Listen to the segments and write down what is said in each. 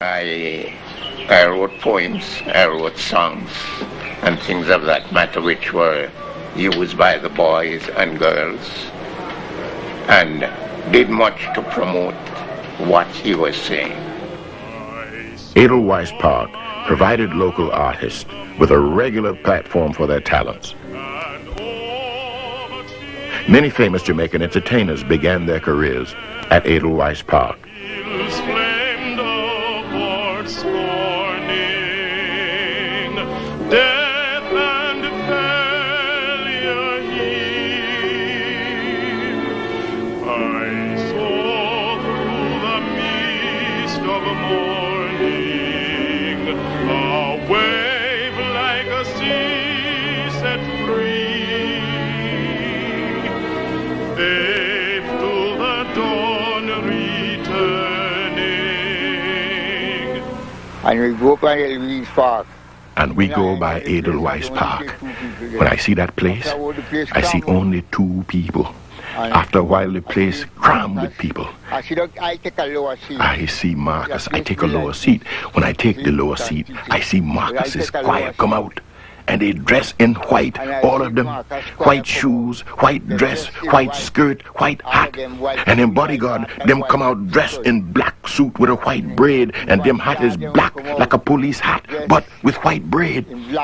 I wrote poems, I wrote songs, and things of that matter which were used by the boys and girls, and did much to promote what he was saying. Edelweiss Park provided local artists with a regular platform for their talents. Many famous Jamaican entertainers began their careers at Edelweiss Park. And we go by Edelweiss Park. And we go by Edelweiss Park. When I see that place, I see only two people. After a while, the place crammed with people. I take a lower seat. I see Marcus. I take a lower seat. When I take the lower seat, I see Marcus's choir come out. And they dress in white, all of them. White shoes, white dress, white skirt, white hat. And then bodyguard, them come out dressed in black suit with a white braid. And them hat is black like a police hat, but with white braid. And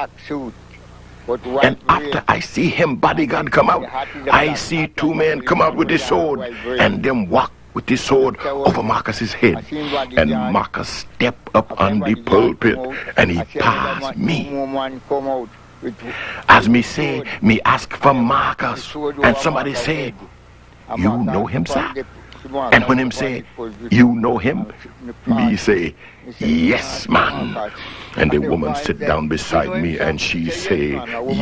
after I see him, bodyguard come out, I see two men come out with the sword. And them walk with the sword over Marcus's head. And Marcus step up on the pulpit and he pass me. As me say, me ask for Marcus. And somebody say, you know him, sir? And when him say, you know him? Me say, yes, man. And the woman sit down beside me and she say,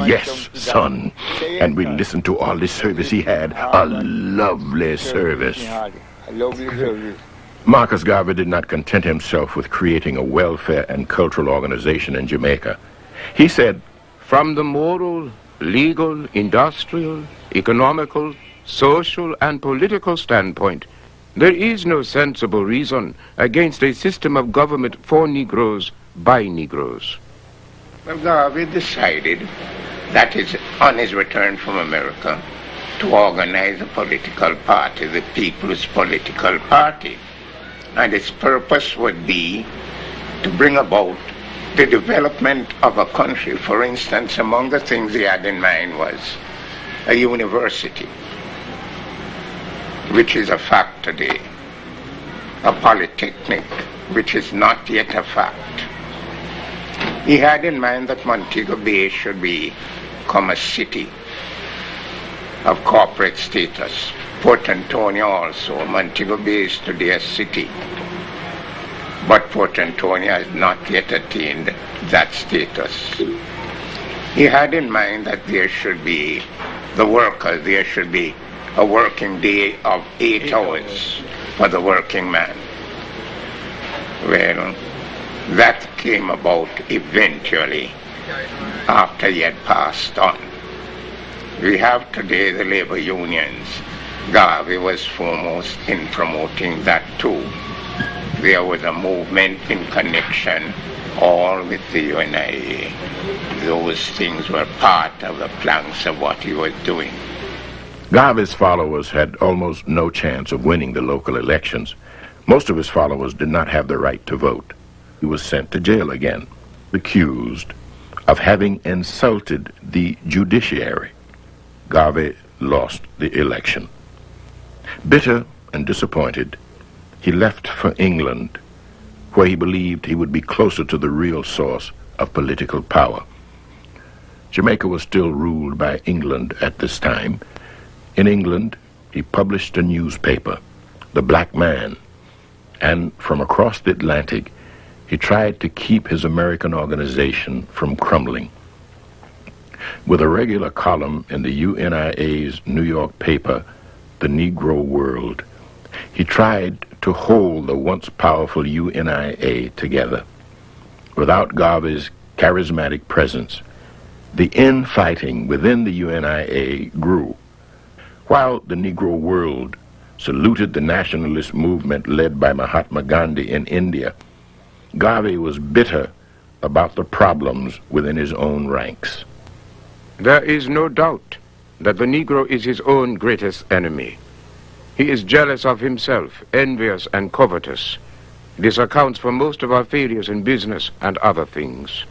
yes, son. And we listen to all the service he had. A lovely service. Marcus Garvey did not content himself with creating a welfare and cultural organization in Jamaica. He said, from the moral, legal, industrial, economical, social, and political standpoint, there is no sensible reason against a system of government for Negroes by Negroes. Well, Garvey decided that on his return from America to organize a political party, the People's Political Party. And its purpose would be to bring about the development of a country. For instance, among the things he had in mind was a university, which is a fact today, a polytechnic, which is not yet a fact. He had in mind that Montego Bay should become a city of corporate status. Port Antonio also. Montego Bay is today a city, but Port Antonio has not yet attained that status. He had in mind that there should be the workers, there should be a working day of 8 hours for the working man. Well, that came about eventually after he had passed on. We have today the labor unions. Garvey was foremost in promoting that too. There was a movement in connection all with the UNIA. Those things were part of the planks of what he was doing. Garvey's followers had almost no chance of winning the local elections. Most of his followers did not have the right to vote. He was sent to jail again, accused of having insulted the judiciary. Garvey lost the election. Bitter and disappointed, he left for England, where he believed he would be closer to the real source of political power. Jamaica was still ruled by England at this time. In England, he published a newspaper, The Black Man, and from across the Atlantic, he tried to keep his American organization from crumbling. With a regular column in the UNIA's New York paper, The Negro World, he tried to hold the once powerful UNIA together. Without Garvey's charismatic presence, the infighting within the UNIA grew. While the Negro World saluted the nationalist movement led by Mahatma Gandhi in India, Garvey was bitter about the problems within his own ranks. There is no doubt that the Negro is his own greatest enemy. He is jealous of himself, envious and covetous. This accounts for most of our failures in business and other things.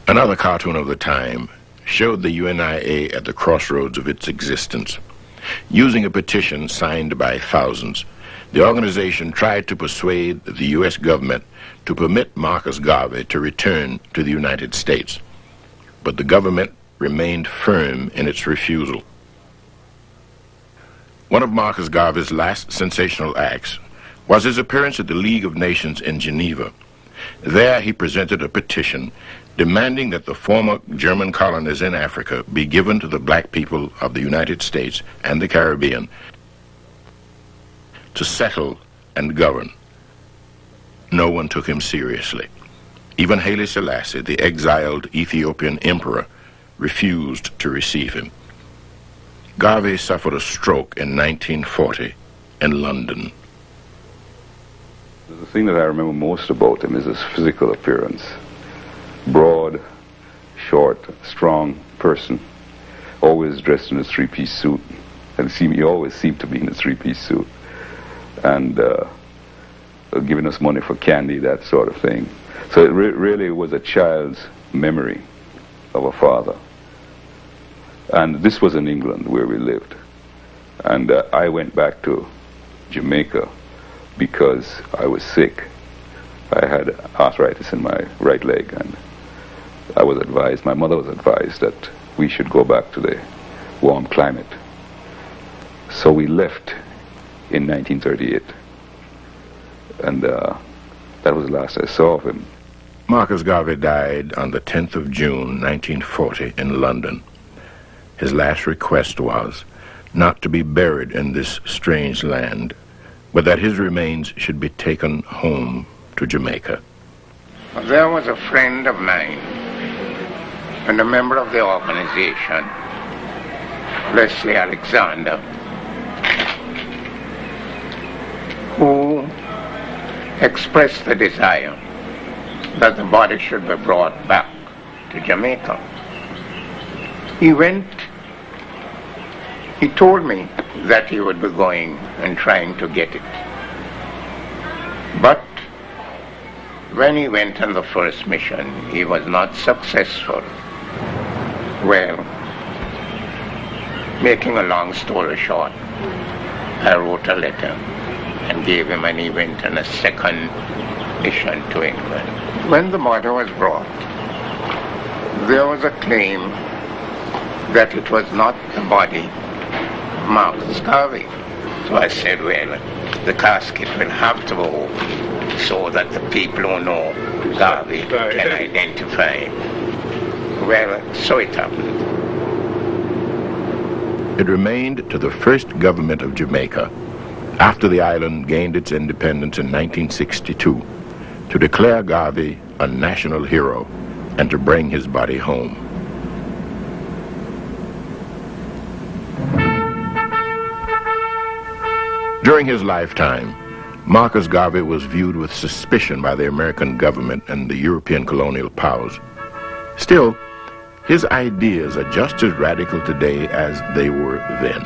Another cartoon of the time showed the UNIA at the crossroads of its existence. Using a petition signed by thousands, the organization tried to persuade the U.S. government to permit Marcus Garvey to return to the United States. But the government remained firm in its refusal. One of Marcus Garvey's last sensational acts was his appearance at the League of Nations in Geneva. There he presented a petition demanding that the former German colonies in Africa be given to the black people of the United States and the Caribbean to settle and govern. No one took him seriously. Even Haile Selassie, the exiled Ethiopian emperor, refused to receive him. Garvey suffered a stroke in 1940 in London. The thing that I remember most about him is his physical appearance. Broad, short, strong person, always dressed in a three-piece suit. And he always seemed to be in a three-piece suit. And giving us money for candy, that sort of thing. So it really was a child's memory of a father. And this was in England where we lived. And I went back to Jamaica because I was sick. I had arthritis in my right leg, and I was advised, my mother was advised, that we should go back to the warm climate. So we left in 1938. And that was the last I saw of him. Marcus Garvey died on the 10th of June, 1940, in London. His last request was not to be buried in this strange land, but that his remains should be taken home to Jamaica. There was a friend of mine and a member of the organization, Leslie Alexander, who expressed the desire that the body should be brought back to Jamaica. He told me that he would be going and trying to get it. But when he went on the first mission, he was not successful. Well, making a long story short, I wrote a letter and gave him, and he went on a second mission to England. When the body was brought, there was a claim that it was not the body of Marcus Garvey. So I said, well, the casket will have to go so that the people who know Garvey can identify him. Well, so it happened. It remained to the first government of Jamaica, after the island gained its independence in 1962, to declare Garvey a national hero and to bring his body home. During his lifetime, Marcus Garvey was viewed with suspicion by the American government and the European colonial powers. Still, his ideas are just as radical today as they were then.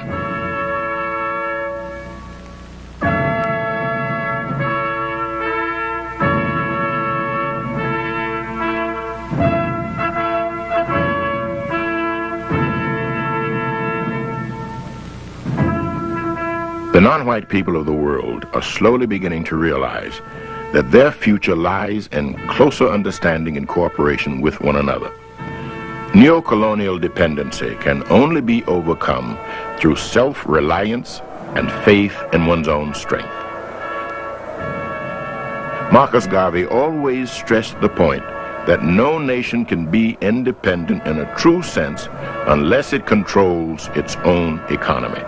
The non-white people of the world are slowly beginning to realize that their future lies in closer understanding and cooperation with one another. Neo-colonial dependency can only be overcome through self-reliance and faith in one's own strength. Marcus Garvey always stressed the point that no nation can be independent in a true sense unless it controls its own economy.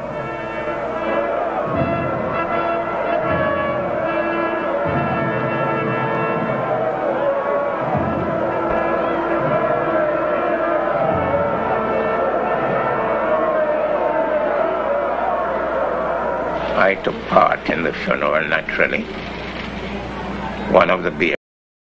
I took part in the funeral, naturally. One of the